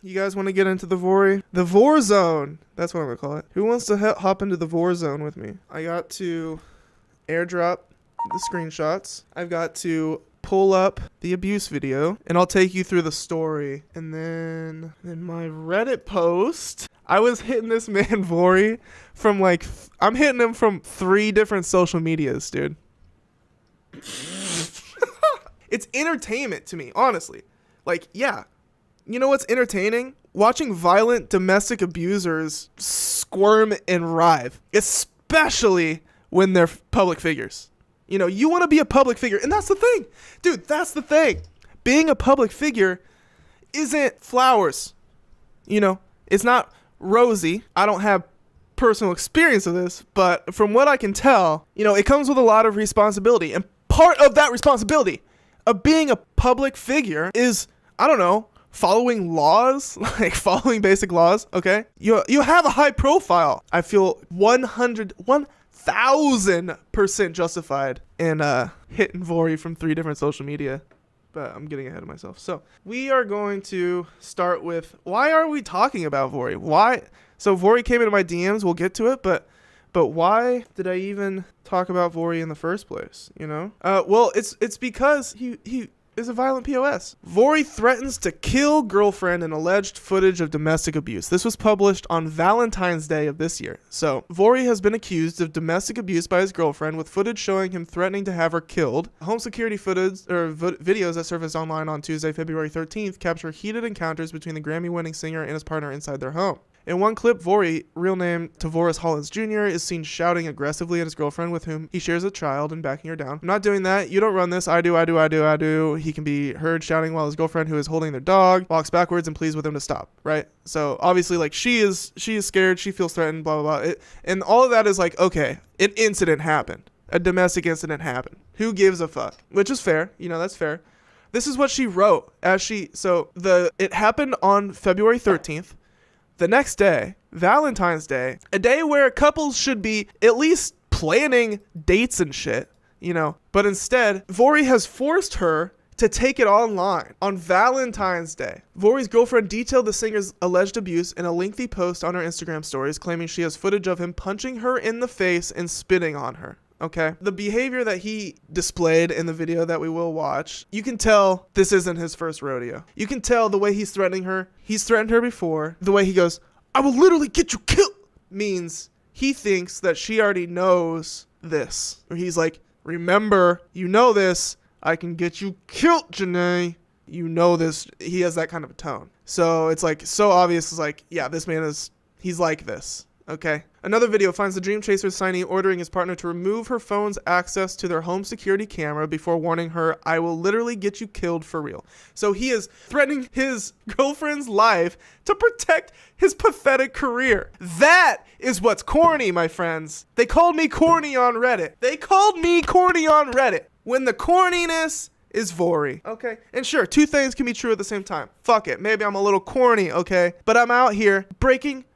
You guys want to get into the Vory? The Vor Zone. That's what I'm going to call it. Who wants to hop into the Vor Zone with me? I got to airdrop the screenshots. I've got to pull up the abuse video, and I'll take you through the story. And then in my Reddit post, I was hitting this man Vory from I'm hitting him from 3 different social medias, dude. It's entertainment to me, honestly. Yeah. You know what's entertaining? Watching violent domestic abusers squirm and writhe, especially when they're public figures. You know, you want to be a public figure, and that's the thing. Dude, that's the thing. Being a public figure isn't flowers. You know, it's not rosy. I don't have personal experience of this, but from what I can tell, you know, it comes with a lot of responsibility. And part of that responsibility of being a public figure is, I don't know, following laws, following basic laws, okay? You have a high profile. I feel 1,000% justified in hitting Vory from 3 different social media, but I'm getting ahead of myself. So we are going to start with, why are we talking about Vory? Why? So Vory came into my DMs, we'll get to it, but why did I even talk about Vory in the first place, you know? Well, it's because he is a violent POS. Vory threatens to kill girlfriend in alleged footage of domestic abuse. This was published on Valentine's Day of this year. So, Vory has been accused of domestic abuse by his girlfriend, with footage showing him threatening to have her killed. Home security footage or videos that surfaced online on Tuesday, February 13th, capture heated encounters between the Grammy-winning singer and his partner inside their home. In one clip, Vory, real name Tavoris Hollins Jr., is seen shouting aggressively at his girlfriend with whom he shares a child and backing her down. I'm not doing that. You don't run this. I do. He can be heard shouting while his girlfriend, who is holding their dog, walks backwards and pleads with him to stop, right? So obviously, she is scared. She feels threatened, blah, blah, blah. And all of that is okay, an incident happened. A domestic incident happened. Who gives a fuck? Which is fair. You know, that's fair. This is what she wrote it happened on February 13th. The next day, Valentine's Day, a day where couples should be at least planning dates and shit, you know. But instead, Vory has forced her to take it online on Valentine's Day. Vory's girlfriend detailed the singer's alleged abuse in a lengthy post on her Instagram stories, claiming she has footage of him punching her in the face and spitting on her. Okay. The behavior that he displayed in the video that we will watch, you can tell this isn't his first rodeo. You can tell the way he's threatening her. He's threatened her before. The way he goes, I will literally get you killed, means he thinks that she already knows this. Or he's like, remember, you know this. I can get you killed, Janae. You know this. He has that kind of a tone. So it's so obvious. It's yeah, this man he's like this. Okay. Another video finds the Dream Chaser signee ordering his partner to remove her phone's access to their home security camera before warning her, I will literally get you killed for real. So he is threatening his girlfriend's life to protect his pathetic career. That is what's corny, my friends. They called me corny on Reddit. When the corniness is Vory. Okay. And sure, 2 things can be true at the same time. Fuck it. Maybe I'm a little corny, okay? But I'm out here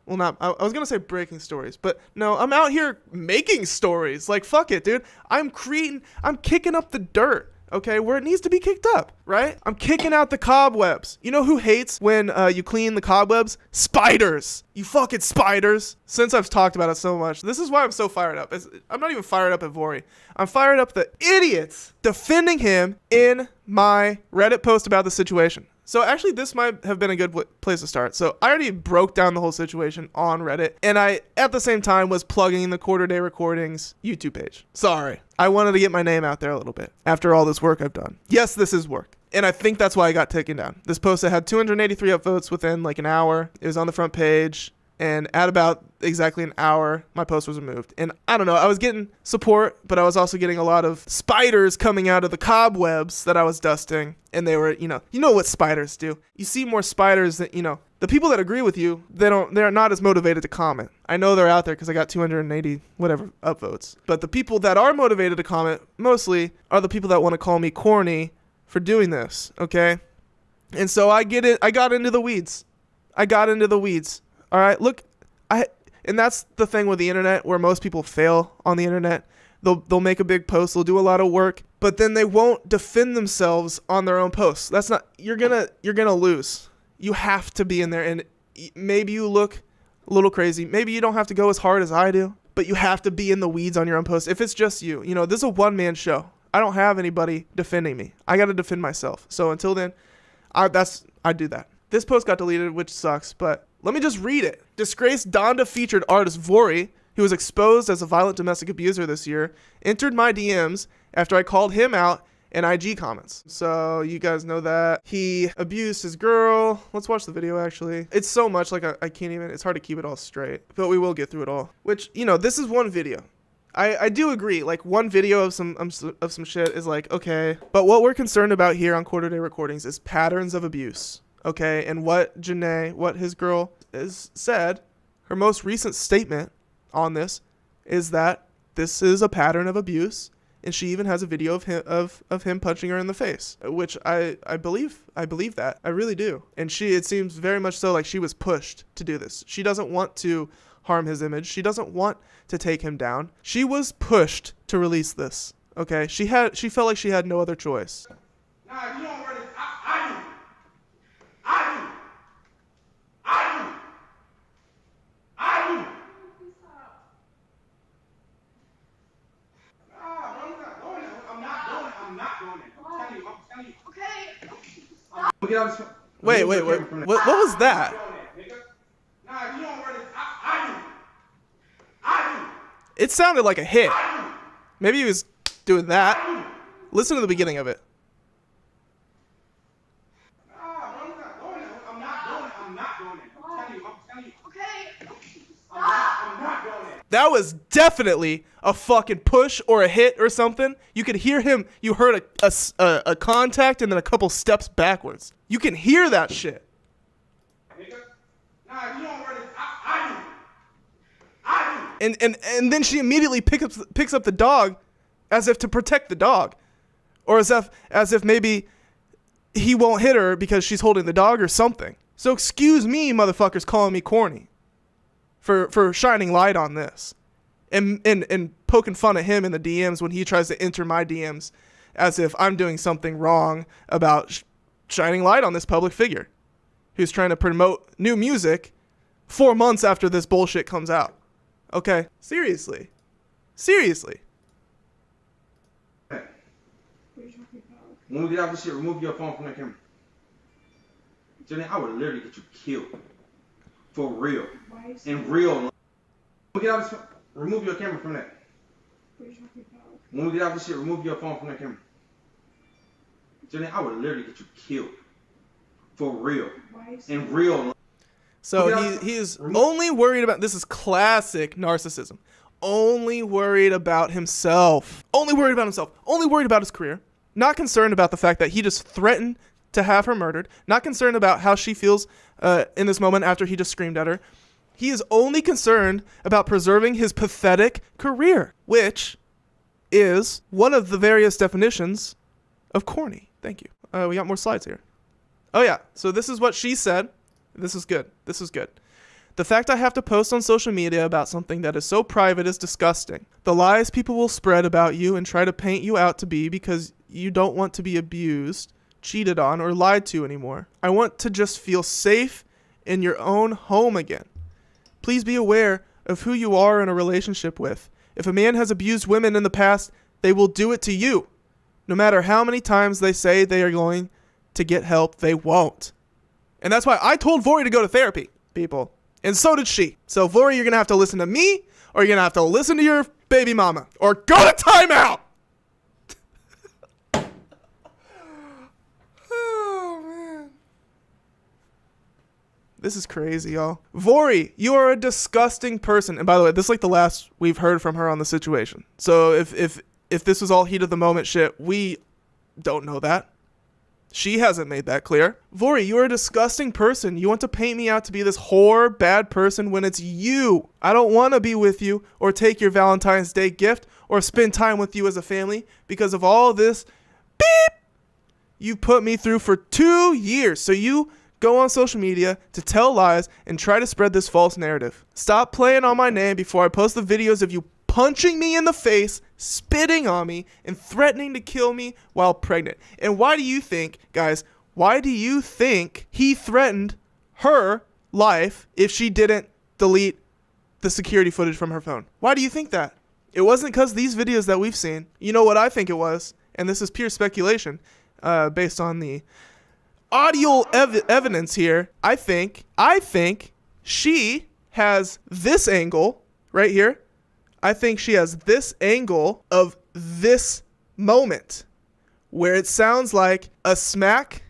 I was going to say breaking stories, but no, I'm out here making stories. Fuck it, dude. I'm kicking up the dirt, okay, where it needs to be kicked up, right? I'm kicking out the cobwebs. You know who hates when you clean the cobwebs? Spiders. You fucking spiders. Since I've talked about it so much, this is why I'm so fired up. I'm not even fired up at Vory. I'm fired up the idiots defending him in my Reddit post about the situation. So actually, this might have been a good place to start. So I already broke down the whole situation on Reddit, and I, at the same time, was plugging the Quarter Day Recordings YouTube page. Sorry. I wanted to get my name out there a little bit after all this work I've done. Yes, this is work. And I think that's why I got taken down. This post had 283 upvotes within an hour. It was on the front page. And at about exactly an hour, my post was removed. And I don't know, I was getting support, but I was also getting a lot of spiders coming out of the cobwebs that I was dusting. And they were, you know what spiders do. You see more spiders than, the people that agree with you, they're not as motivated to comment. I know they're out there because I got 280 whatever upvotes. But the people that are motivated to comment mostly are the people that want to call me corny for doing this, okay? And so I got into the weeds. All right, look, and that's the thing with the internet where most people fail on the internet. They'll make a big post, they'll do a lot of work, but then they won't defend themselves on their own posts. That's not, you're gonna lose. You have to be in there, and maybe you look a little crazy. Maybe you don't have to go as hard as I do, but you have to be in the weeds on your own post. If it's just you, this is a one-man show. I don't have anybody defending me. I got to defend myself. So until then, I do that. This post got deleted, which sucks, but let me just read it. Disgraced Donda featured artist Vory, who was exposed as a violent domestic abuser this year, entered my DMs after I called him out in IG comments. So you guys know that he abused his girl. Let's watch the video, actually. It's so much, like I can't even, it's hard to keep it all straight, but we will get through it all. Which, this is one video. I do agree, like one video of some shit is like, okay, but what we're concerned about here on Quarter Day Recordings is patterns of abuse. Okay, and what his girl has said, her most recent statement on this is that this is a pattern of abuse, and she even has a video of him punching her in the face, which I believe that. I really do. And it seems very much so like she was pushed to do this. She doesn't want to harm his image. She doesn't want to take him down. She was pushed to release this. Okay, she felt like she had no other choice. Nah, you don't worry. I do. Nah, bro, you're not doing it. I'm not doing it. I'm telling you. Okay. Get out of this. Wait. What was that? Nah, you don't worry. It sounded like a hit. Maybe he was doing that. Listen to the beginning of it. That was definitely a fucking push or a hit or something. You could hear him. You heard a contact and then a couple steps backwards. You can hear that shit. Nah, you don't worry. And then she immediately picks up the dog, as if to protect the dog, or as if maybe he won't hit her because she's holding the dog or something. So excuse me, motherfuckers, calling me corny for shining light on this and poking fun at him in the DMs when he tries to enter my DMs as if I'm doing something wrong about shining light on this public figure who's trying to promote new music 4 months after this bullshit comes out. Okay, seriously. When we get out of this shit, remove your phone from that camera. Jenny, I would literally get you killed. For real. In real life. When we get out of this, remove your camera from that. When we get out of this shit, remove your phone from that camera. Jenny, I would literally get you killed. For real. In real life. So he's only worried about, this is classic narcissism, only worried about himself, only worried about his career, not concerned about the fact that he just threatened to have her murdered, not concerned about how she feels in this moment after he just screamed at her. He is only concerned about preserving his pathetic career, which is one of the various definitions of corny. Thank you. We got more slides here. Oh yeah, so this is what she said. This is good. The fact I have to post on social media about something that is so private is disgusting. The lies people will spread about you and try to paint you out to be because you don't want to be abused, cheated on, or lied to anymore. I want to just feel safe in your own home again. Please be aware of who you are in a relationship with. If a man has abused women in the past, they will do it to you. No matter how many times they say they are going to get help, they won't. And that's why I told Vory to go to therapy, people. And so did she. So, Vory, you're going to have to listen to me, or you're going to have to listen to your baby mama, or go to timeout! Oh, man. This is crazy, y'all. Vory, you are a disgusting person. And by the way, this is like the last we've heard from her on the situation. So if this was all heat of the moment shit, we don't know that. She hasn't made that clear. Vory, you're a disgusting person. You want to paint me out to be this whore, bad person when it's you. I don't want to be with you or take your Valentine's Day gift or spend time with you as a family because of all this beep you put me through for 2 years. So you go on social media to tell lies and try to spread this false narrative. Stop playing on my name before I post the videos of you punching me in the face, spitting on me, and threatening to kill me while pregnant. And why do you think, guys, Why do you think he threatened her life if she didn't delete the security footage from her phone? Why do you think that? It wasn't because these videos that we've seen. You know what I think it was? And this is pure speculation based on the audio evidence here. I think she has this angle right here. I think she has this angle of this moment where it sounds like a smack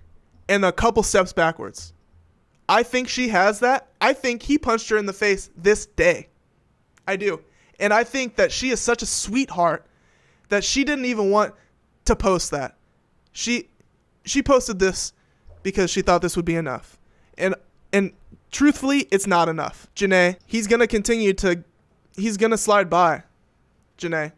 and a couple steps backwards. I think she has that. I think he punched her in the face this day. I do. And I think that she is such a sweetheart that she didn't even want to post that. She posted this because she thought this would be enough. And truthfully, it's not enough. Janae, he's going to slide by. Janae.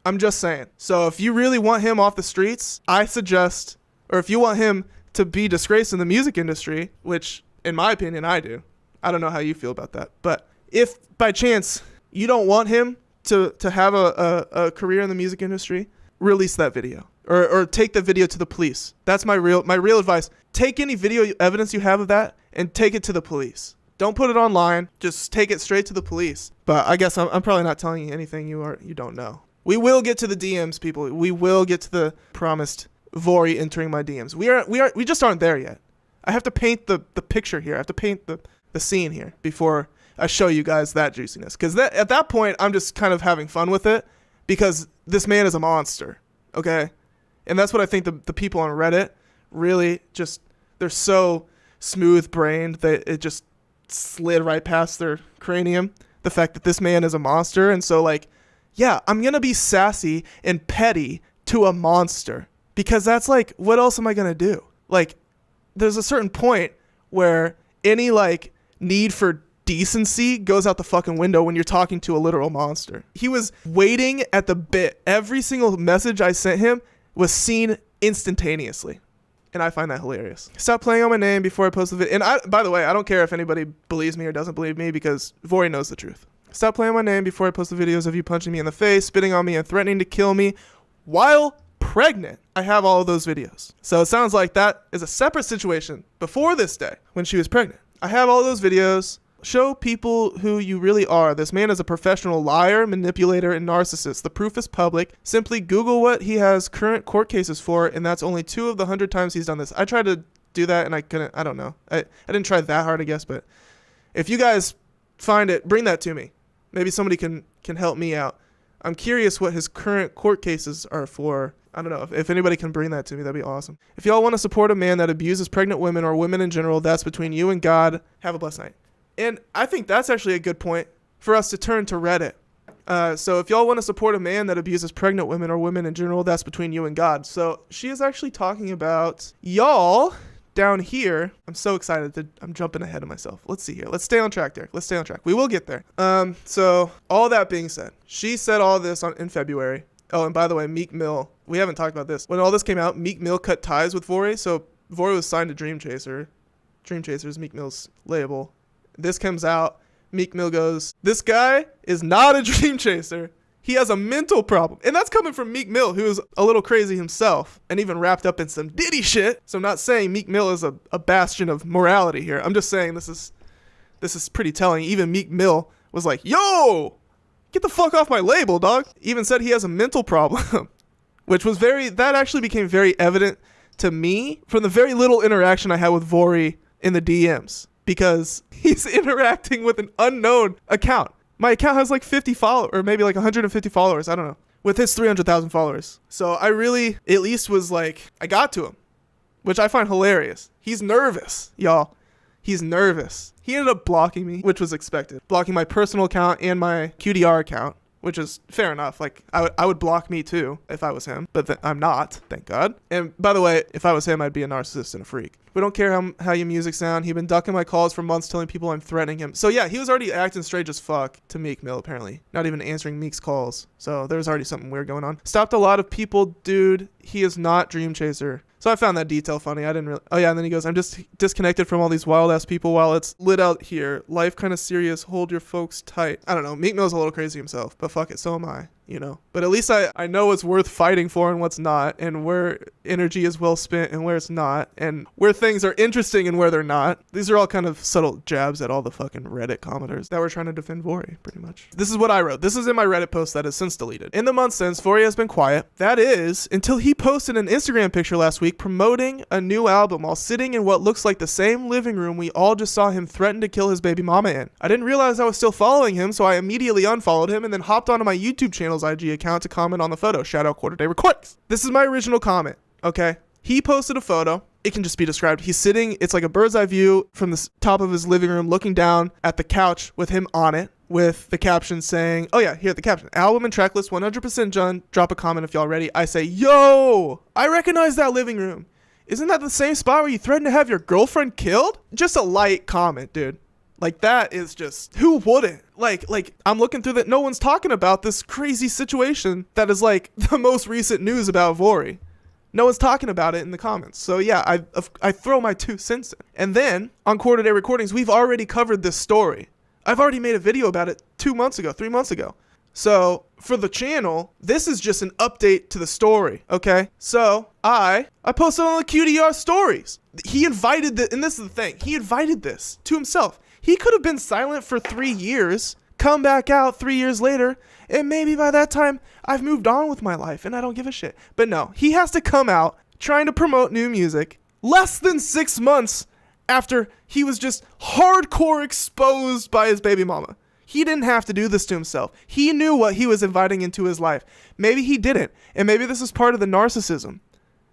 I'm just saying. So if you really want him off the streets, I suggest, or if you want him to be disgraced in the music industry, which in my opinion, I do. I don't know how you feel about that. But if by chance you don't want him to have a career in the music industry, release that video or take the video to the police. That's my real advice. Take any video evidence you have of that and take it to the police. Don't put it online. Just take it straight to the police. But I guess I'm probably not telling you anything you don't know. We will get to the DMs, people. We will get to the promised Vory entering my DMs. We just aren't there yet. I have to paint the picture here. I have to paint the scene here before I show you guys that juiciness. Because at that point, I'm just kind of having fun with it because this man is a monster, okay? And that's what I think the people on Reddit really just, they're so smooth-brained that it just slid right past their cranium, the fact that this man is a monster. And so, like, yeah, I'm going to be sassy and petty to a monster because that's like, what else am I going to do? Like, there's a certain point where any, like, need for decency goes out the fucking window when you're talking to a literal monster. He was waiting at the bit. Every single message I sent him was seen instantaneously. And I find that hilarious. Stop playing on my name before I post the video. And by the way, I don't care if anybody believes me or doesn't believe me because Vory knows the truth. Stop playing my name before I post the videos of you punching me in the face, spitting on me, and threatening to kill me while pregnant. I have all of those videos. So it sounds like that is a separate situation before this day when she was pregnant. I have all those videos. Show people who you really are. This man is a professional liar, manipulator, and narcissist. The proof is public. Simply Google what he has current court cases for, and that's only 2 of the 100 times he's done this. I tried to do that, and I couldn't. I don't know. I didn't try that hard, I guess, but if you guys find it, bring that to me. Maybe somebody can help me out. I'm curious what his current court cases are for. I don't know. If anybody can bring that to me, that'd be awesome. If y'all want to support a man that abuses pregnant women or women in general, that's between you and God. Have a blessed night. And I think that's actually a good point for us to turn to Reddit. So if y'all want to support a man that abuses pregnant women or women in general, that's between you and God. So she is actually talking about y'all down here. I'm so excited. I'm jumping ahead of myself. Let's see here. Let's stay on track there. We will get there. So all that being said, she said all this in February. Oh, and by the way, Meek Mill, we haven't talked about this. When all this came out, Meek Mill cut ties with Vory. So Vory was signed to Dream Chaser. Dream Chaser is Meek Mill's label. This comes out. Meek Mill goes, this guy is not a dream chaser. He has a mental problem. And that's coming from Meek Mill, who is a little crazy himself and even wrapped up in some Diddy shit. So I'm not saying Meek Mill is a bastion of morality here. I'm just saying this is pretty telling. Even Meek Mill was like, yo, get the fuck off my label, dog. Even said he has a mental problem, which was that actually became very evident to me from the very little interaction I had with Vory in the DMs. Because he's interacting with an unknown account. My account has like 50 followers, or maybe like 150 followers, I don't know, with his 300,000 followers. So I really, at least was like, I got to him, which I find hilarious. He's nervous, y'all. He's nervous. He ended up blocking me, which was expected. Blocking my personal account and my QDR account, which is fair enough. Like, I would block me too if I was him, but I'm not, thank God. And by the way, if I was him, I'd be a narcissist and a freak. We don't care how your music sound. He'd been ducking my calls for months, telling people I'm threatening him. So yeah, he was already acting strange as fuck to Meek Mill, apparently. Not even answering Meek's calls. So there's already something weird going on. Stopped a lot of people, dude. He is not Dream Chaser. So I found that detail funny. I didn't really... Oh yeah, and then he goes, I'm just disconnected from all these wild-ass people while it's lit out here. Life kind of serious. Hold your folks tight. I don't know. Meek Mill's a little crazy himself, but fuck it. So am I. you know. But at least I know what's worth fighting for and what's not, and where energy is well spent and where it's not, and where things are interesting and where they're not. These are all kind of subtle jabs at all the fucking Reddit commenters that were trying to defend Vory, pretty much. This is what I wrote. This is in my Reddit post that is since deleted. In the month since, Vory has been quiet. That is, until he posted an Instagram picture last week promoting a new album while sitting in what looks like the same living room we all just saw him threaten to kill his baby mama in. I didn't realize I was still following him, so I immediately unfollowed him and then hopped onto my YouTube channel's IG account to comment on the photo. Shout out Quarter Day Recordings. This is my original comment, okay? He posted a photo. It can just be described. He's sitting, it's like a bird's eye view from the top of his living room looking down at the couch with him on it, with the caption saying, oh yeah, here, the caption, album and track list 100% done. Drop a comment if y'all ready. I say, yo, I recognize that living room. Isn't that the same spot where you threatened to have your girlfriend killed? Just a light comment, dude. Like, that is just, who wouldn't? Like, I'm looking through that. No one's talking about this crazy situation that is like the most recent news about Vory. No one's talking about it in the comments. So yeah, I throw my 2 cents in. And then on Quarter Day Recordings, we've already covered this story. I've already made a video about it 2 months ago, 3 months ago. So for the channel, this is just an update to the story, okay? So I posted on the QDR stories. He invited and this is the thing, he invited this to himself. He could have been silent for 3 years, come back out 3 years later, and maybe by that time I've moved on with my life and I don't give a shit. But no, he has to come out trying to promote new music less than 6 months after he was just hardcore exposed by his baby mama. He didn't have to do this to himself. He knew what he was inviting into his life. Maybe he didn't, and maybe this is part of the narcissism.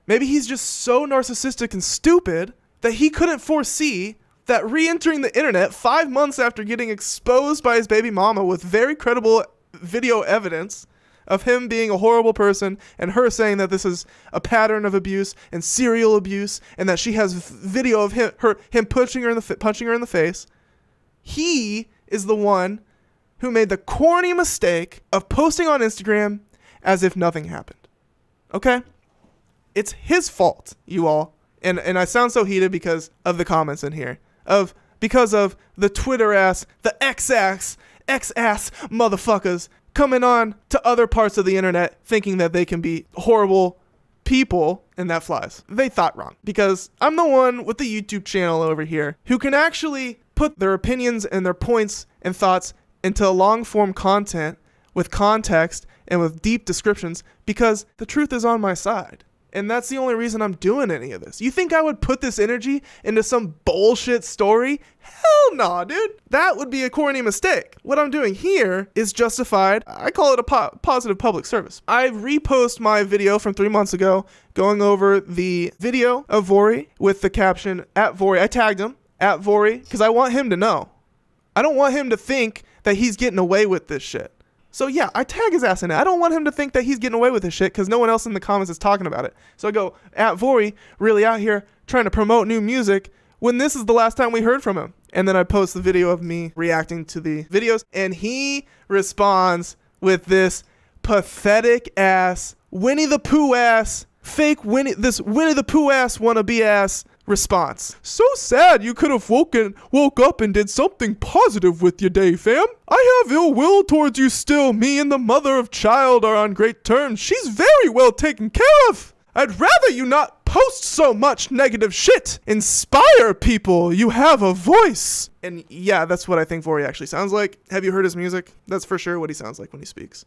Maybe he's just so narcissistic and stupid that he couldn't foresee that re-entering the internet 5 months after getting exposed by his baby mama with very credible video evidence of him being a horrible person and her saying that this is a pattern of abuse and serial abuse and that she has video of him punching her in the face. He is the one who made the corny mistake of posting on Instagram as if nothing happened. Okay? It's his fault, you all. And I sound so heated because of the comments in here. Because of the Twitter ass, the X-ass motherfuckers coming on to other parts of the internet thinking that they can be horrible people, and that flies. They thought wrong. Because I'm the one with the YouTube channel over here who can actually put their opinions and their points and thoughts into long-form content with context and with deep descriptions because the truth is on my side. And that's the only reason I'm doing any of this. You think I would put this energy into some bullshit story? Hell no, dude. That would be a corny mistake. What I'm doing here is justified. I call it a positive public service. I repost my video from 3 months ago going over the video of Vory with the caption at Vory. I tagged him at Vory because I want him to know. I don't want him to think that he's getting away with this shit. So yeah, I tag his ass in it. I don't want him to think that he's getting away with this shit because no one else in the comments is talking about it. So I go, at Vory, really out here trying to promote new music when this is the last time we heard from him. And then I post the video of me reacting to the videos and he responds with this pathetic ass, Winnie the Pooh ass, fake Winnie the Pooh ass wannabe ass response. So sad you could have woke up and did something positive with your day, fam. I have ill will towards you still. Me and the mother of child are on great terms. She's very well taken care of. I'd rather you not post so much negative shit. Inspire people. You have a voice. And yeah, that's what I think Vory actually sounds like. Have you heard his music? That's for sure what he sounds like when he speaks.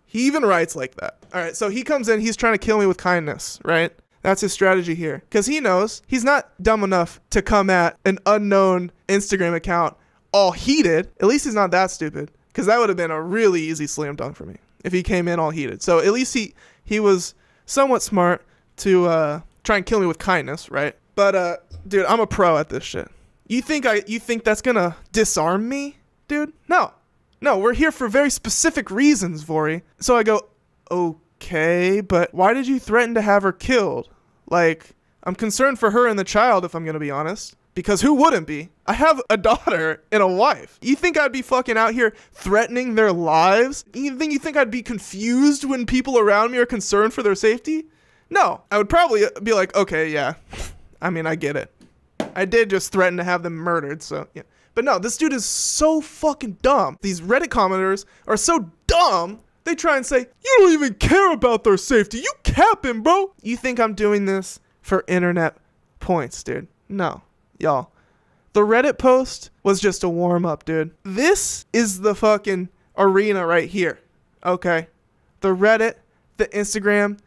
He even writes like that. All right, so he comes in, he's trying to kill me with kindness, right? That's his strategy here. Because he knows he's not dumb enough to come at an unknown Instagram account all heated. At least he's not that stupid. Because that would have been a really easy slam dunk for me if he came in all heated. So at least he was somewhat smart to try and kill me with kindness, right? But dude, I'm a pro at this shit. You think that's gonna disarm me, dude? No, we're here for very specific reasons, Vory. So I go, okay, but why did you threaten to have her killed? Like, I'm concerned for her and the child, if I'm gonna be honest. Because who wouldn't be? I have a daughter and a wife. You think I'd be fucking out here threatening their lives? You think I'd be confused when people around me are concerned for their safety? No, I would probably be like, okay, yeah. I mean, I get it. I did just threaten to have them murdered, so yeah. But no, this dude is so fucking dumb. These Reddit commenters are so dumb. They try and say, you don't even care about their safety. You capping, bro. You think I'm doing this for internet points, dude? No, y'all. The Reddit post was just a warm-up, dude. This is the fucking arena right here, okay? The Reddit, the Instagram,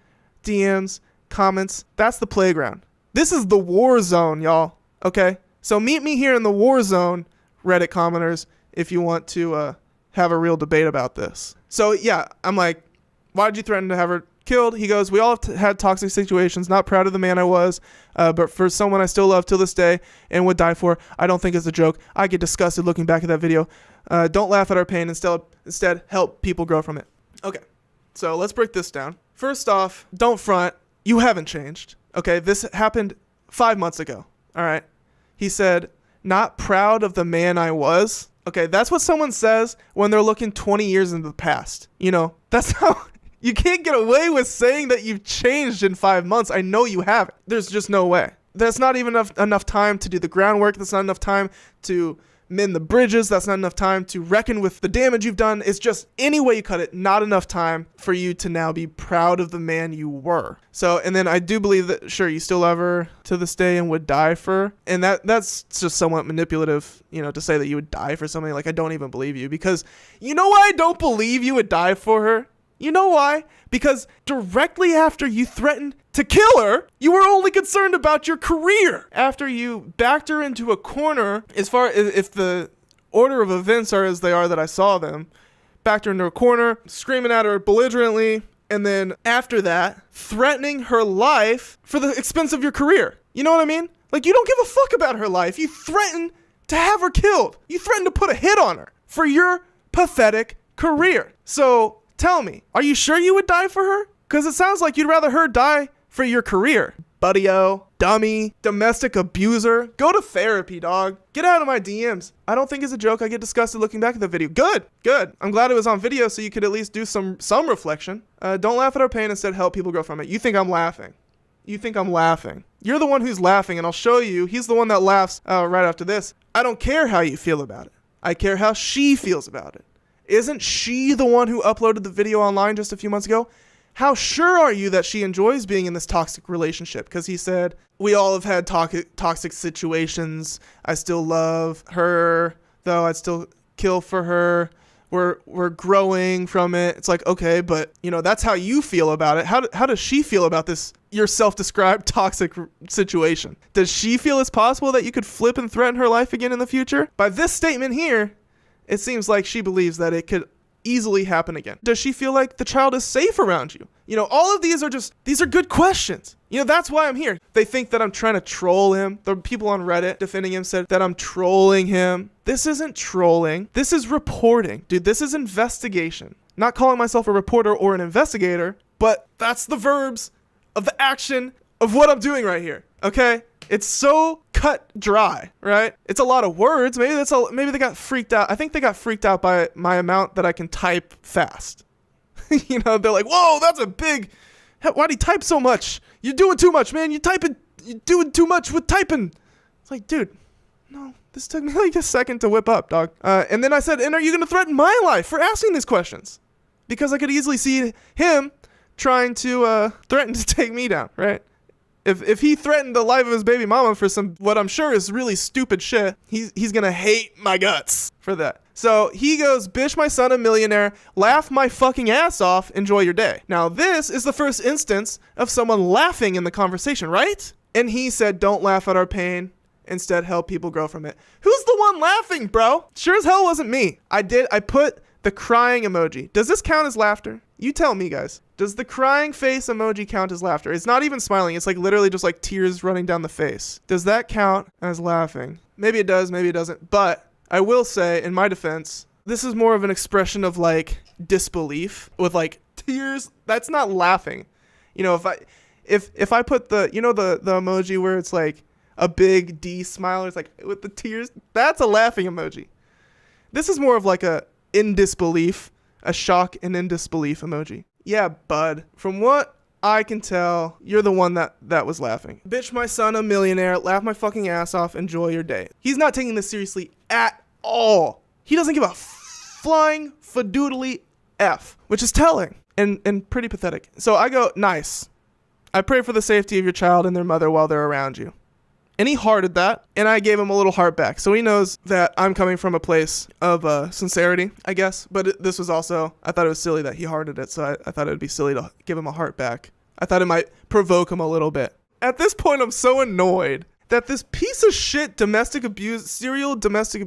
DMs, comments, that's the playground. This is the war zone, y'all, okay? So meet me here in the war zone, Reddit commenters, if you want to have a real debate about this. So, yeah, I'm like, why did you threaten to have her killed? He goes, we all have had toxic situations, not proud of the man I was, but for someone I still love till this day and would die for, I don't think it's a joke. I get disgusted looking back at that video. Don't laugh at our pain. Instead, help people grow from it. Okay, so let's break this down. First off, don't front. You haven't changed. Okay, this happened 5 months ago. All right. He said, not proud of the man I was. Okay, that's what someone says when they're looking 20 years into the past. You know, that's how... You can't get away with saying that you've changed in 5 months. I know you haven't. There's just no way. That's not even enough time to do the groundwork. That's not enough time to mend the bridges. That's not enough time to reckon with the damage you've done. It's just any way you cut it, not enough time for you to now be proud of the man you were. So, and then I do believe that, sure, you still love her to this day and would die for her. And that's just somewhat manipulative, you know, to say that you would die for somebody. Like, I don't even believe you, because you know why I don't believe you would die for her? You know why? Because directly after you threatened to kill her, you were only concerned about your career. After you backed her into a corner, as far as if the order of events are as they are that I saw them, backed her into a corner, screaming at her belligerently, and then after that, threatening her life for the expense of your career. You know what I mean? Like, you don't give a fuck about her life. You threaten to have her killed. You threaten to put a hit on her for your pathetic career. So... tell me, are you sure you would die for her? Because it sounds like you'd rather her die for your career. Buddy-o, dummy, domestic abuser. Go to therapy, dog. Get out of my DMs. I don't think it's a joke. I get disgusted looking back at the video. Good. I'm glad it was on video so you could at least do some reflection. Don't laugh at our pain. Instead, help people grow from it. You think I'm laughing. You're the one who's laughing, and I'll show you. He's the one that laughs right after this. I don't care how you feel about it. I care how she feels about it. Isn't she the one who uploaded the video online just a few months ago? How sure are you that she enjoys being in this toxic relationship? Because he said, we all have had toxic situations. I still love her, though I'd still kill for her. We're growing from it. It's like, okay, but, you know, that's how you feel about it. How does she feel about this, your self-described toxic situation? Does she feel it's possible that you could flip and threaten her life again in the future? By this statement here, it seems like she believes that it could easily happen again. Does she feel like the child is safe around you? You know, all of these are good questions. You know, that's why I'm here. They think that I'm trying to troll him. The people on Reddit defending him said that I'm trolling him. This isn't trolling. This is reporting. Dude, this is investigation. Not calling myself a reporter or an investigator, but that's the verbs of the action of what I'm doing right here. Okay? It's so cut dry, right? It's a lot of words. Maybe they got freaked out. I think they got freaked out by my amount that I can type fast. You know, they're like, whoa, that's a big, why do you type so much? You're doing too much, man. You're doing too much with typing. It's like, dude, no, this took me like a second to whip up, dog. And then I said, and are you going to threaten my life for asking these questions? Because I could easily see him trying to threaten to take me down, right? If he threatened the life of his baby mama for some, what I'm sure is really stupid shit, he's gonna hate my guts for that. So he goes, bitch my son a millionaire, laugh my fucking ass off, enjoy your day. Now this is the first instance of someone laughing in the conversation, right? And he said, don't laugh at our pain, instead help people grow from it. Who's the one laughing, bro? Sure as hell wasn't me. I put the crying emoji. Does this count as laughter? You tell me, guys. Does the crying face emoji count as laughter? It's not even smiling. It's like literally just like tears running down the face. Does that count as laughing? Maybe it does, maybe it doesn't. But I will say, in my defense, this is more of an expression of like disbelief with like tears. That's not laughing. You know, if I put the, you know, the emoji where it's like a big D smile, it's like with the tears, that's a laughing emoji. This is more of like a in disbelief, a shock and in disbelief emoji. Yeah, bud. From what I can tell, you're the one that was laughing. Bitch my son a millionaire, laugh my fucking ass off, enjoy your day. He's not taking this seriously at all. He doesn't give a flying fadoodly F, which is telling and pretty pathetic. So I go, nice. I pray for the safety of your child and their mother while they're around you. And he hearted that, and I gave him a little heart back. So he knows that I'm coming from a place of sincerity, I guess. But this was also, I thought it was silly that he hearted it, so I thought it would be silly to give him a heart back. I thought it might provoke him a little bit. At this point, I'm so annoyed that this piece of shit alleged serial domestic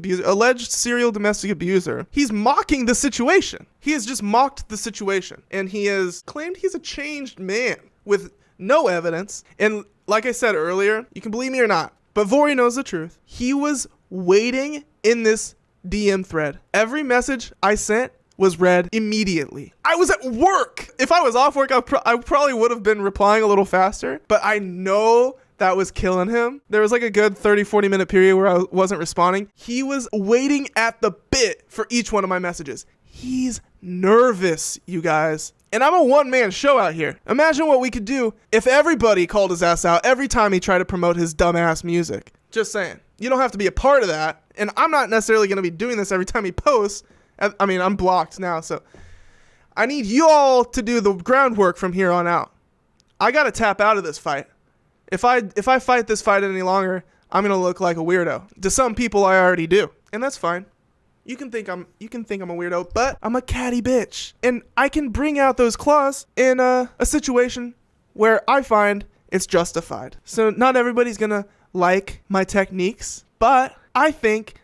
abuser, he's mocking the situation. He has just mocked the situation, and he has claimed he's a changed man with no evidence. And like I said earlier, you can believe me or not, but Vory knows the truth. He was waiting in this DM thread. Every message I sent was read immediately. I was at work. If I was off work, I probably would have been replying a little faster, but I know that was killing him. There was like a good 30-40 minute period where I wasn't responding. He was waiting at the bit for each one of my messages. He's nervous, you guys. And I'm a one-man show out here. Imagine what we could do if everybody called his ass out every time he tried to promote his dumbass music. Just saying. You don't have to be a part of that. And I'm not necessarily going to be doing this every time he posts. I mean, I'm blocked now, so I need you all to do the groundwork from here on out. I got to tap out of this fight. If I fight this fight any longer, I'm going to look like a weirdo. To some people, I already do. And that's fine. You can think I'm a weirdo, but I'm a catty bitch. And I can bring out those claws in a situation where I find it's justified. So not everybody's gonna like my techniques, but I think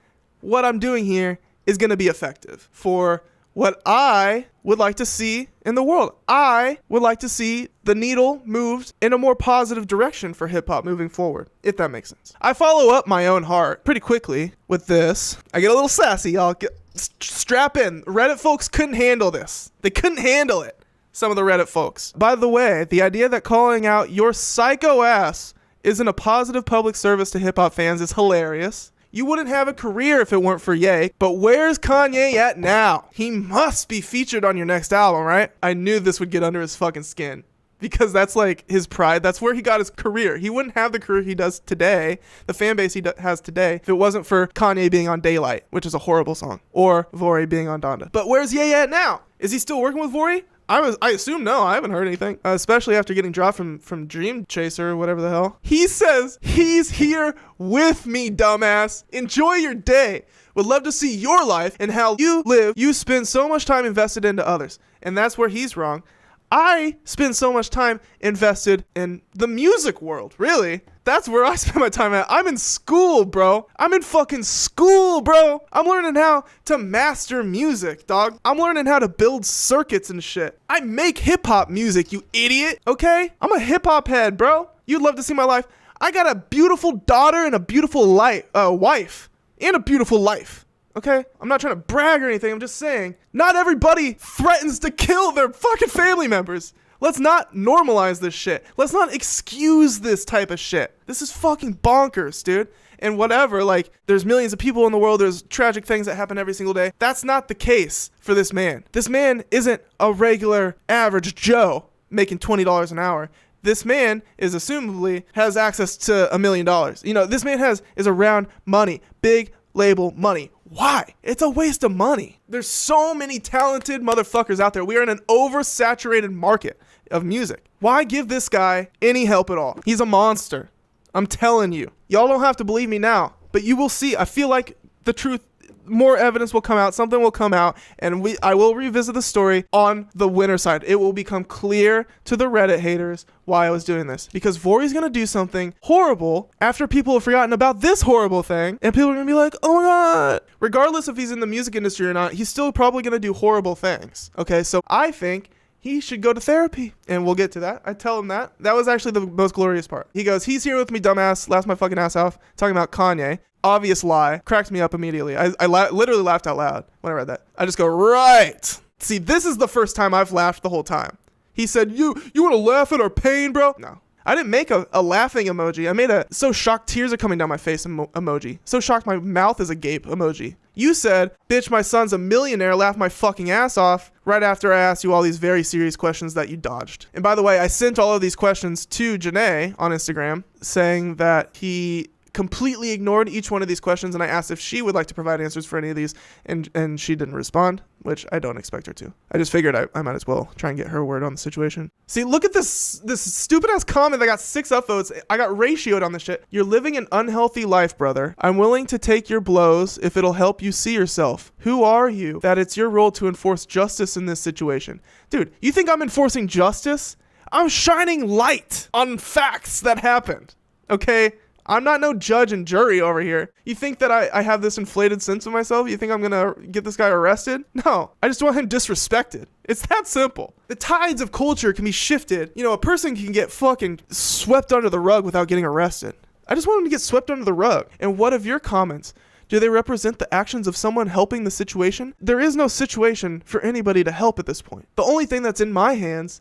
what I'm doing here is gonna be effective for what I would like to see in the world. I would like to see the needle moved in a more positive direction for hip-hop moving forward, if that makes sense. I follow up my own heart pretty quickly with this. I get a little sassy, y'all. Strap in. Reddit folks couldn't handle this. They couldn't handle it. Some of the Reddit folks. By the way, the idea that calling out your psycho ass isn't a positive public service to hip-hop fans is hilarious. You wouldn't have a career if it weren't for Ye, but where's Kanye at now? He must be featured on your next album, right? I knew this would get under his fucking skin because that's like his pride. That's where he got his career. He wouldn't have the career he does today, the fan base he has today, if it wasn't for Kanye being on Daylight, which is a horrible song, or Vory being on Donda. But where's Ye at now? Is he still working with Vory? I assume no. I haven't heard anything, especially after getting dropped from Dream Chaser or whatever the hell. He says he's here with me, dumbass. Enjoy your day. Would love to see your life and how you live. You spend so much time invested into others, and that's where he's wrong. I spend so much time invested in the music world, really. That's where I spend my time at. I'm in school, bro. I'm in fucking school, bro. I'm learning how to master music, dog. I'm learning how to build circuits and shit. I make hip-hop music, you idiot, okay? I'm a hip-hop head, bro. You'd love to see my life. I got a beautiful daughter and a beautiful wife and a beautiful life. Okay? I'm not trying to brag or anything. I'm just saying, not everybody threatens to kill their fucking family members. Let's not normalize this shit. Let's not excuse this type of shit. This is fucking bonkers, dude. And whatever, like, there's millions of people in the world. There's tragic things that happen every single day. That's not the case for this man. This man isn't a regular average Joe making $20 an hour. This man is assumably has access to $1 million. You know, this man is around money, big label money. Why? It's a waste of money. There's so many talented motherfuckers out there. We are in an oversaturated market of music. Why give this guy any help at all? He's a monster. I'm telling you. Y'all don't have to believe me now, but you will see. I feel like the truth, more evidence will come out, something will come out, and I will revisit the story on the winner side. It will become clear to the Reddit haters why I was doing this. Because Vory's going to do something horrible after people have forgotten about this horrible thing, and people are going to be like, oh my God. Regardless if he's in the music industry or not, he's still probably going to do horrible things. Okay, so I think he should go to therapy, and we'll get to that. I tell him that. That was actually the most glorious part. He goes, he's here with me, dumbass, laughed my fucking ass off, talking about Kanye. Obvious lie. Cracked me up immediately. I literally laughed out loud when I read that. I just go, right. See, this is the first time I've laughed the whole time. He said, you want to laugh at our pain, bro? No. I didn't make a laughing emoji. I made a so shocked tears are coming down my face emoji. So shocked my mouth is agape emoji. You said, bitch, my son's a millionaire, laugh my fucking ass off right after I asked you all these very serious questions that you dodged. And by the way, I sent all of these questions to Janae on Instagram saying that he completely ignored each one of these questions, and I asked if she would like to provide answers for any of these, and she didn't respond, which I don't expect her to. I just figured I might as well try and get her word on the situation. See, look at this stupid ass comment that got 6 upvotes. I got ratioed on this shit. You're living an unhealthy life, brother. I'm willing to take your blows if it'll help you see yourself. Who are you that it's your role to enforce justice in this situation? Dude, you think I'm enforcing justice? I'm shining light on facts that happened, okay? I'm not no judge and jury over here. You think that I have this inflated sense of myself? You think I'm gonna get this guy arrested? No, I just want him disrespected. It's that simple. The tides of culture can be shifted. You know, a person can get fucking swept under the rug without getting arrested. I just want him to get swept under the rug. And what of your comments? Do they represent the actions of someone helping the situation? There is no situation for anybody to help at this point. The only thing that's in my hands,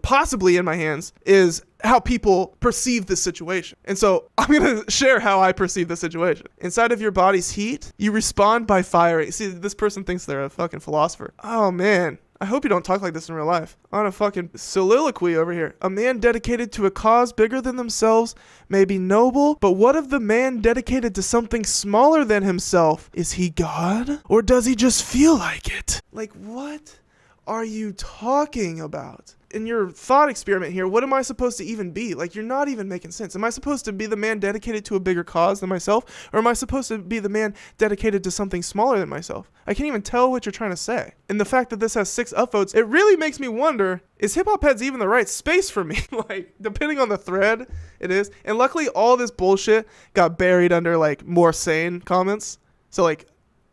possibly in my hands, is how people perceive this situation. And so I'm going to share how I perceive the situation. Inside of your body's heat, you respond by firing. See, this person thinks they're a fucking philosopher. Oh, man. I hope you don't talk like this in real life. On a fucking soliloquy over here. A man dedicated to a cause bigger than themselves may be noble, but what of the man dedicated to something smaller than himself? Is he God? Or does he just feel like it? Like, what are you talking about? In your thought experiment here, what am I supposed to even be? Like, you're not even making sense. Am I supposed to be the man dedicated to a bigger cause than myself? Or am I supposed to be the man dedicated to something smaller than myself? I can't even tell what you're trying to say. And the fact that this has 6 upvotes, it really makes me wonder, is Hip Hop Heads even the right space for me? Like, depending on the thread, it is. And luckily, all this bullshit got buried under, like, more sane comments. So, like,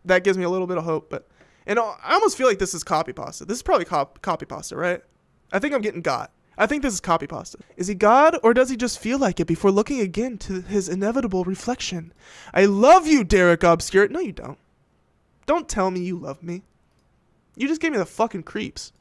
that gives me a little bit of hope. And I almost feel like this is copy pasta. This is probably copy pasta, right? I think I'm getting got. I think this is copy pasta. Is he God, or does he just feel like it before looking again to his inevitable reflection? I love you, Derek Obscure. No, you don't. Don't tell me you love me. You just gave me the fucking creeps.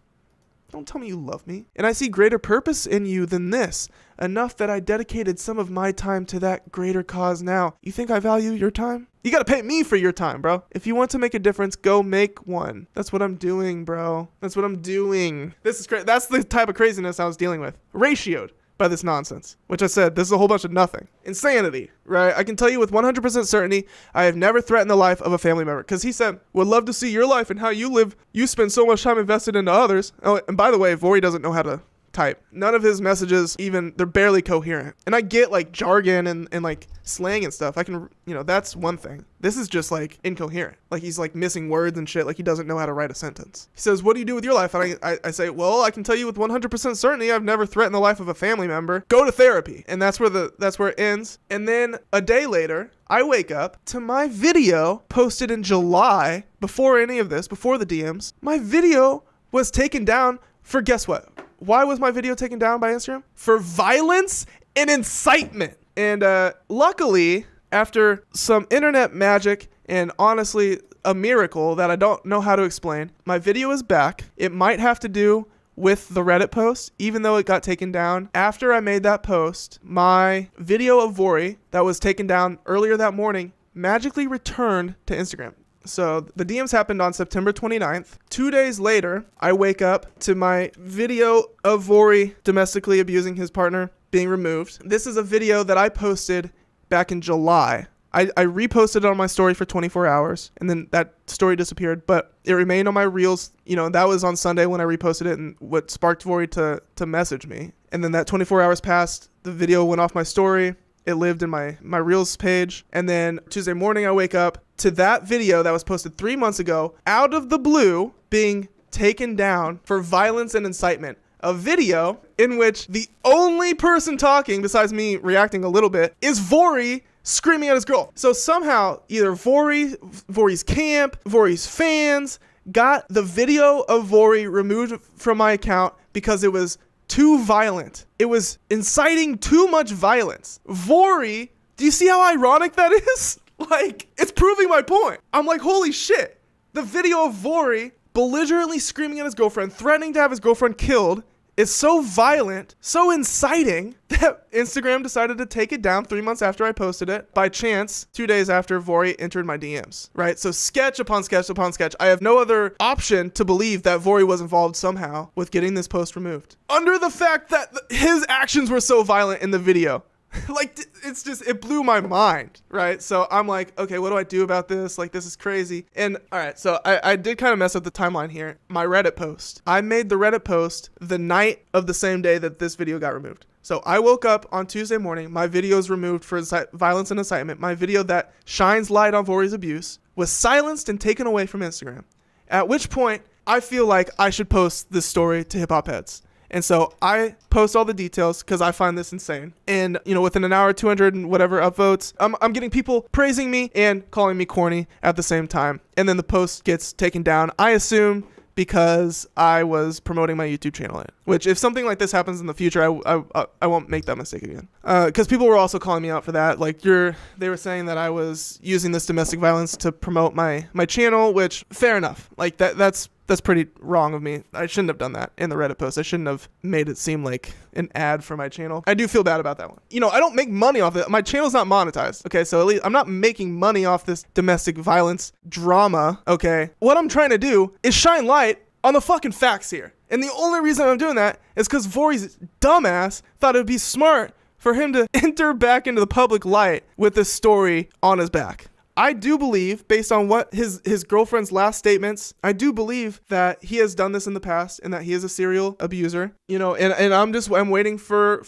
Don't tell me you love me. And I see greater purpose in you than this. Enough that I dedicated some of my time to that greater cause now. You think I value your time? You gotta pay me for your time, bro. If you want to make a difference, go make one. That's what I'm doing, bro. That's what I'm doing. This is crazy. That's the type of craziness I was dealing with. Ratioed by this nonsense. Which I said, this is a whole bunch of nothing. Insanity, right? I can tell you with 100% certainty, I have never threatened the life of a family member. Because he said, would love to see your life and how you live. You spend so much time invested into others. Oh, and by the way, Vory doesn't know how to type. None of his messages, even, they're barely coherent. And I get like jargon and like slang and stuff. I can, that's one thing. This is just like incoherent. Like he's like missing words and shit. Like he doesn't know how to write a sentence. He says, what do you do with your life? And I say, well, I can tell you with 100% certainty, I've never threatened the life of a family member. Go to therapy. And that's where it ends. And then a day later, I wake up to my video posted in July, before any of this, before the DMs. My video was taken down for, guess what? Why was my video taken down by Instagram? For violence and incitement. And luckily, after some internet magic and honestly a miracle that I don't know how to explain, my video is back. It might have to do with the Reddit post, even though it got taken down. After I made that post, my video of Vory that was taken down earlier that morning magically returned to Instagram. So the DMs happened on September 29th. 2 days later, I wake up to my video of Vory domestically abusing his partner being removed. This is a video that I posted back in July. I reposted it on my story for 24 hours, and then that story disappeared, but it remained on my Reels. That was on Sunday when I reposted it, and what sparked Vory to message me. And then that 24 hours passed, the video went off my story. It lived in my Reels page. And then Tuesday morning, I wake up to that video that was posted 3 months ago, out of the blue, being taken down for violence and incitement. A video in which the only person talking, besides me reacting a little bit, is Vory screaming at his girl. So somehow, either Vory's camp, Vory's fans, got the video of Vory removed from my account because it was too violent. It was inciting too much violence. Vory, do you see how ironic that is? Like, it's proving my point. I'm like, holy shit. The video of Vory belligerently screaming at his girlfriend, threatening to have his girlfriend killed, is so violent, so inciting, that Instagram decided to take it down 3 months after I posted it, by chance, 2 days after Vory entered my DMs, right? So sketch upon sketch upon sketch. I have no other option to believe that Vory was involved somehow with getting this post removed. Under the fact that his actions were so violent in the video. Like, it's just, it blew my mind, right? So I'm like, okay, what do I do about this? Like, this is crazy. And all right, so I did kind of mess up the timeline here. My Reddit post. I made the Reddit post the night of the same day that this video got removed. So I woke up on Tuesday morning. My video is removed for violence and incitement. My video that shines light on Vory's abuse was silenced and taken away from Instagram. At which point, I feel like I should post this story to hip hop heads. And so I post all the details because I find this insane. And, you know, within an hour, 200 and whatever upvotes, I'm getting people praising me and calling me corny at the same time. And then the post gets taken down, I assume, because I was promoting my YouTube channel in it. Which, if something like this happens in the future, I won't make that mistake again. Because people were also calling me out for that. Like, they were saying that I was using this domestic violence to promote my channel, which, fair enough. Like, that's pretty wrong of me. I shouldn't have done that in the Reddit post. I shouldn't have made it seem like an ad for my channel. I do feel bad about that one. You know, I don't make money off it. My channel's not monetized. Okay, so at least I'm not making money off this domestic violence drama. Okay, what I'm trying to do is shine light on the fucking facts here. And the only reason I'm doing that is because Vory's dumbass thought it would be smart for him to enter back into the public light with this story on his back. I do believe, based on what his girlfriend's last statements, I do believe that he has done this in the past and that he is a serial abuser. You know, and I'm waiting for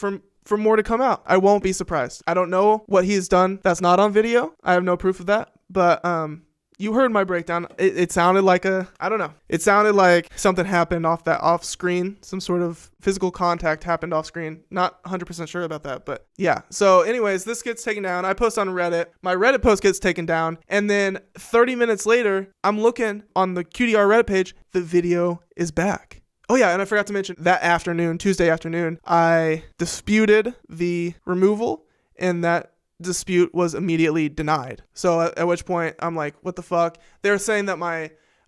more to come out. I won't be surprised. I don't know what he's done that's not on video. I have no proof of that. But you heard my breakdown. It sounded like I don't know. It sounded like something happened off screen. Some sort of physical contact happened off screen. Not 100% sure about that, but yeah. So anyways, this gets taken down. I post on Reddit. My Reddit post gets taken down. And then 30 minutes later, I'm looking on the QDR Reddit page. The video is back. Oh yeah, and I forgot to mention that afternoon, Tuesday afternoon, I disputed the removal, and that dispute was immediately denied. So at which point I'm like, what the fuck? They're saying that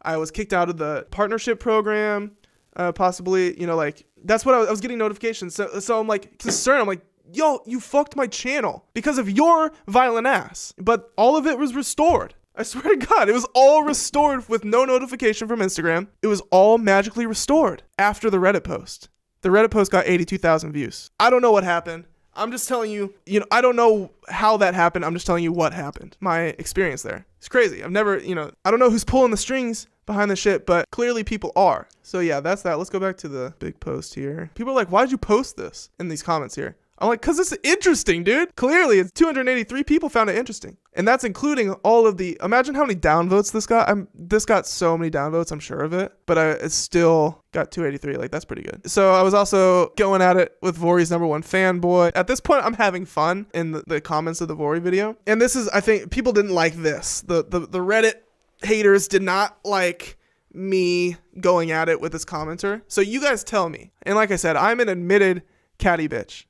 I was kicked out of the partnership program, possibly, you know, like that's what I was getting notifications. So I'm like concerned. I'm like, yo, you fucked my channel because of your violent ass. But all of it was restored. I swear to God, it was all restored with no notification from Instagram. It was all magically restored after the Reddit post. The Reddit post got 82,000 views. I don't know what happened. I'm just telling you, I don't know how that happened. I'm just telling you what happened. My experience there. It's crazy. I've never, I don't know who's pulling the strings behind the shit, but clearly people are. So yeah, that's that. Let's go back to the big post here. People are like, why'd you post this in these comments here? I'm like, because it's interesting, dude. Clearly, it's 283 people found it interesting. And that's including all of the, imagine how many downvotes this got. This got so many downvotes, I'm sure of it. But it still got 283. Like, that's pretty good. So I was also going at it with Vory's #1 fanboy. At this point, I'm having fun in the comments of the Vory video. And this is, I think, people didn't like this. The Reddit haters did not like me going at it with this commenter. So you guys tell me. And like I said, I'm an admitted catty bitch.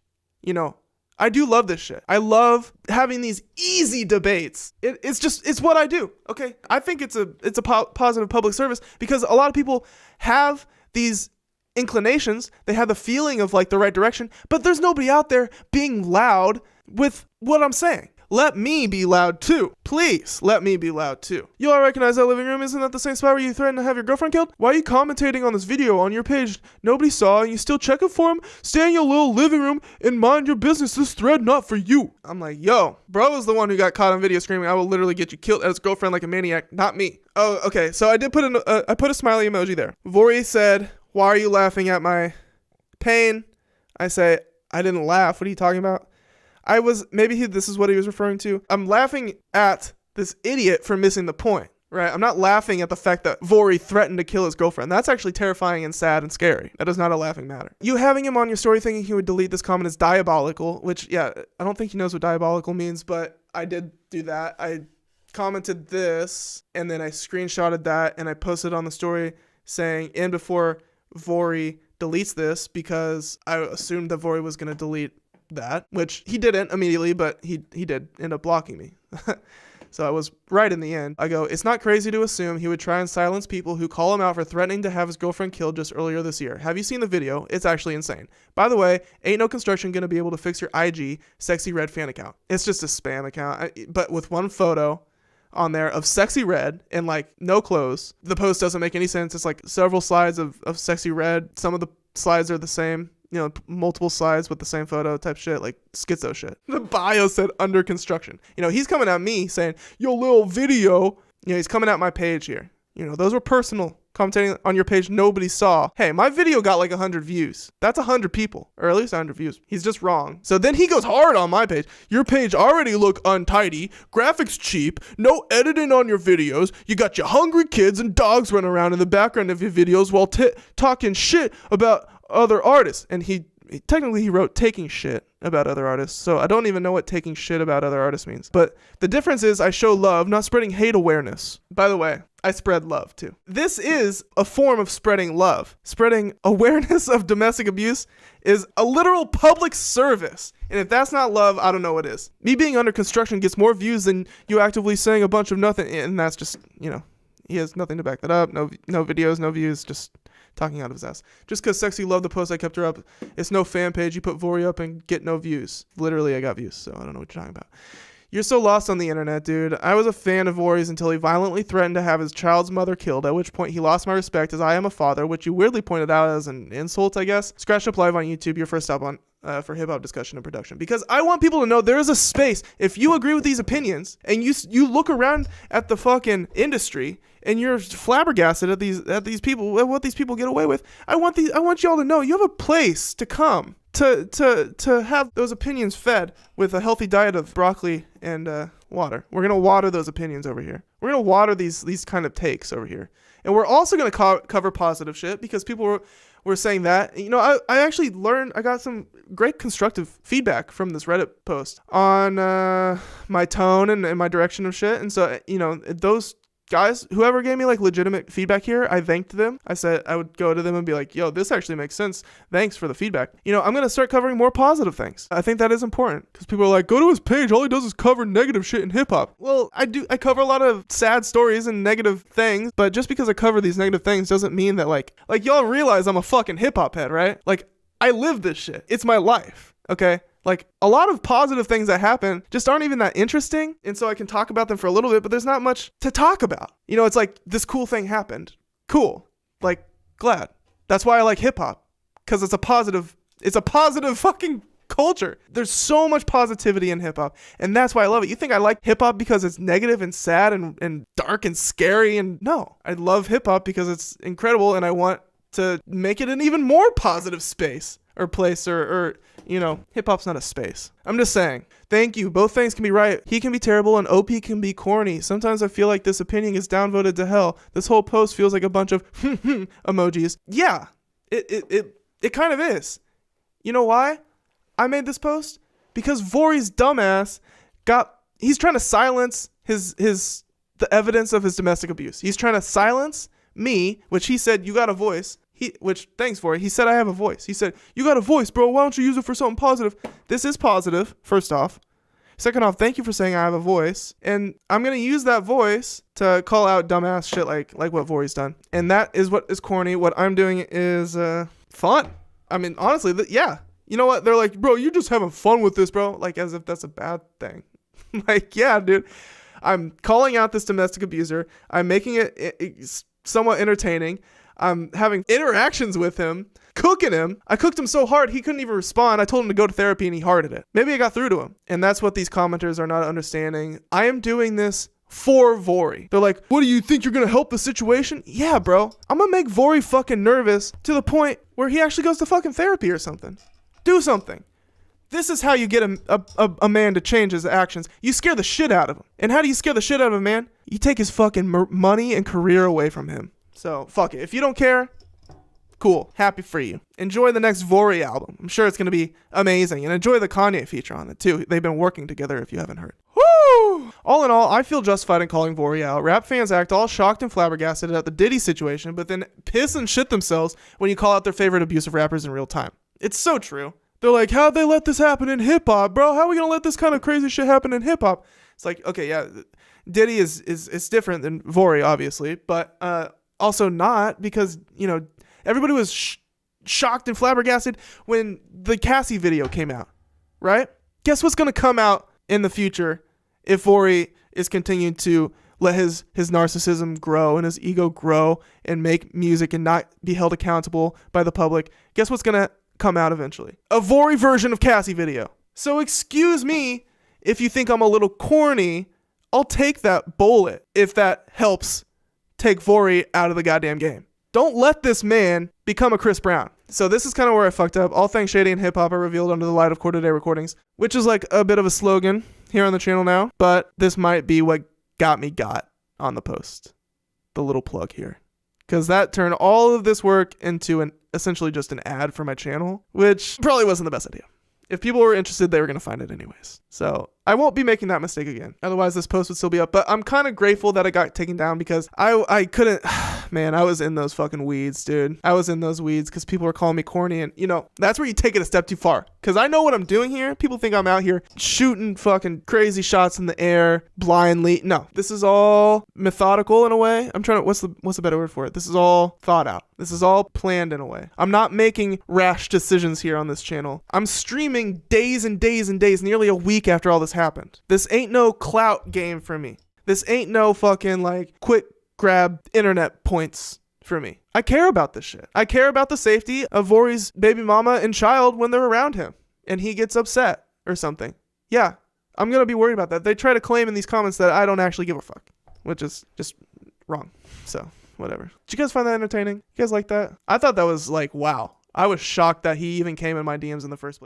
I do love this shit. I love having these easy debates. It's what I do. Okay. I think it's a positive public service because a lot of people have these inclinations. They have the feeling of like the right direction, but there's nobody out there being loud with what I'm saying. Let me be loud too. Please, let me be loud too. Yo, I recognize that living room. Isn't that the same spot where you threatened to have your girlfriend killed? Why are you commentating on this video on your page? Nobody saw and you still checking for him? Stay in your little living room and mind your business. This thread not for you. I'm like, yo, bro is the one who got caught on video screaming, I will literally get you killed as his girlfriend like a maniac, not me. Oh, okay. So I did put I put a smiley emoji there. Vory said, why are you laughing at my pain? I say, I didn't laugh. What are you talking about? This is what he was referring to. I'm laughing at this idiot for missing the point, right? I'm not laughing at the fact that Vory threatened to kill his girlfriend. That's actually terrifying and sad and scary. That is not a laughing matter. You having him on your story thinking he would delete this comment is diabolical, which, yeah, I don't think he knows what diabolical means, but I did do that. I commented this, and then I screenshotted that, and I posted on the story saying, and before Vory deletes this, because I assumed that Vory was going to delete that, which he didn't immediately, but he did end up blocking me. So I was right in the end. I go, it's not crazy to assume he would try and silence people who call him out for threatening to have his girlfriend killed just earlier this year. Have you seen the video? It's actually insane. By the way, ain't no construction gonna be able to fix your IG Sexy Red fan account. It's just a spam account, but with one photo on there of Sexy Red and like no clothes. The post doesn't make any sense. It's like several slides of Sexy Red. Some of the slides are the same. multiple slides with the same photo type shit, like schizo shit. The bio said under construction. He's coming at me saying, yo, little video. He's coming at my page here. Those were personal. Commentating on your page nobody saw. Hey, my video got like 100 views. That's 100 people, or at least 100 views. He's just wrong. So then he goes hard on my page. Your page already look untidy, graphics cheap, no editing on your videos. You got your hungry kids and dogs running around in the background of your videos while talking shit about other artists. And he wrote taking shit about other artists. So I don't even know what taking shit about other artists means. But the difference is I show love, not spreading hate awareness. By the way, I spread love too. This is a form of spreading love. Spreading awareness of domestic abuse is a literal public service. And if that's not love, I don't know what is. Me being under construction gets more views than you actively saying a bunch of nothing. And that's just, he has nothing to back that up. No videos, no views, just talking out of his ass. Just because Sexy loved the post, I kept her up. It's no fan page. You put Vory up and get no views. Literally, I got views, so I don't know what you're talking about. You're so lost on the internet, dude. I was a fan of Vory's until he violently threatened to have his child's mother killed, at which point he lost my respect as I am a father, which you weirdly pointed out as an insult, I guess. Scratch Up Live on YouTube, your first stop on for hip-hop discussion and production. Because I want people to know there is a space. If you agree with these opinions and you look around at the fucking industry and you're flabbergasted at these people, at what these people get away with, I want y'all to know you have a place to come to have those opinions fed with a healthy diet of broccoli and water. We're gonna water those opinions over here. We're gonna water these kind of takes over here, and we're also gonna cover positive shit because people were saying that. I actually learned. I got some great constructive feedback from this Reddit post on my tone and my direction of shit, and so those guys, whoever gave me like legitimate feedback here, I thanked them. I said I would go to them and be like, yo, this actually makes sense. Thanks for the feedback. I'm going to start covering more positive things. I think that is important because people are like, go to his page. All he does is cover negative shit in hip hop. Well, I cover a lot of sad stories and negative things, but just because I cover these negative things doesn't mean that like y'all realize I'm a fucking hip hop head, right? Like I live this shit. It's my life. Okay. Like a lot of positive things that happen just aren't even that interesting. And so I can talk about them for a little bit, but there's not much to talk about. It's like this cool thing happened. Cool. Like glad. That's why I like hip hop. Cause it's a positive fucking culture. There's so much positivity in hip hop. And that's why I love it. You think I like hip hop because it's negative and sad and dark and scary? And no, I love hip hop because it's incredible. And I want to make it an even more positive space or place or hip hop's not a space. I'm just saying. Thank you. Both things can be right. He can be terrible and OP can be corny. Sometimes I feel like this opinion is downvoted to hell. This whole post feels like a bunch of emojis. Yeah, it kind of is. You know why I made this post? Because Vory's dumbass he's trying to silence the evidence of his domestic abuse. He's trying to silence me, which he said, you got a voice. Thanks for it. He said I have a voice. He said, you got a voice, bro. Why don't you use it for something positive? This is positive, first off. Second off, thank you for saying I have a voice. And I'm going to use that voice to call out dumbass shit like what Vory's done. And that is what is corny. What I'm doing is fun. I mean, honestly, yeah. You know what? They're like, bro, you're just having fun with this, bro. Like, as if that's a bad thing. Like, yeah, dude. I'm calling out this domestic abuser. I'm making it somewhat entertaining. I'm having interactions with him, cooking him. I cooked him so hard he couldn't even respond. I told him to go to therapy and he hearted it. Maybe I got through to him. And that's what these commenters are not understanding. I am doing this for Vory. They're like, what do you think, you're going to help the situation? Yeah, bro. I'm going to make Vory fucking nervous to the point where he actually goes to fucking therapy or something. Do something. This is how you get a man to change his actions. You scare the shit out of him. And how do you scare the shit out of a man? You take his fucking money and career away from him. So, fuck it. If you don't care, cool. Happy for you. Enjoy the next Vory album. I'm sure it's going to be amazing. And enjoy the Kanye feature on it, too. They've been working together if you haven't heard. Woo! All in all, I feel justified in calling Vory out. Rap fans act all shocked and flabbergasted at the Diddy situation, but then piss and shit themselves when you call out their favorite abusive rappers in real time. It's so true. They're like, how'd they let this happen in hip-hop, bro? How are we going to let this kind of crazy shit happen in hip-hop? It's like, okay, yeah, Diddy is different than Vory, obviously, but also not, because everybody was shocked and flabbergasted when the Cassie video came out, right? Guess what's going to come out in the future if Vory is continuing to let his narcissism grow and his ego grow and make music and not be held accountable by the public? Guess what's going to come out eventually. A Vory version of Cassie video. So excuse me if you think I'm a little corny. I'll take that bullet if that helps take Vory out of the goddamn game. Don't let this man become a Chris Brown. So this is kind of where I fucked up. All things shady and hip hop are revealed under the light of Quarter Day recordings, which is like a bit of a slogan here on the channel now, but this might be what got me on the post. The little plug here. Because that turned all of this work into essentially just an ad for my channel, which probably wasn't the best idea. If people were interested, they were going to find it anyways. So I won't be making that mistake again. Otherwise, this post would still be up. But I'm kind of grateful that it got taken down because I couldn't... Man, I was in those fucking weeds, dude. I was in those weeds because people were calling me corny. And, that's where you take it a step too far. Because I know what I'm doing here. People think I'm out here shooting fucking crazy shots in the air blindly. No, this is all methodical in a way. I'm trying to... What's the better word for it? This is all thought out. This is all planned in a way. I'm not making rash decisions here on this channel. I'm streaming days and days and days, nearly a week after all this happened. This ain't no clout game for me. This ain't no fucking like quick grab internet points for me. I care about this shit. I care about the safety of Vory's baby mama and child when they're around him and he gets upset or something. Yeah, I'm going to be worried about that. They try to claim in these comments that I don't actually give a fuck, which is just wrong. So whatever. Did you guys find that entertaining? You guys like that? I thought that was like, wow. I was shocked that he even came in my DMs in the first place.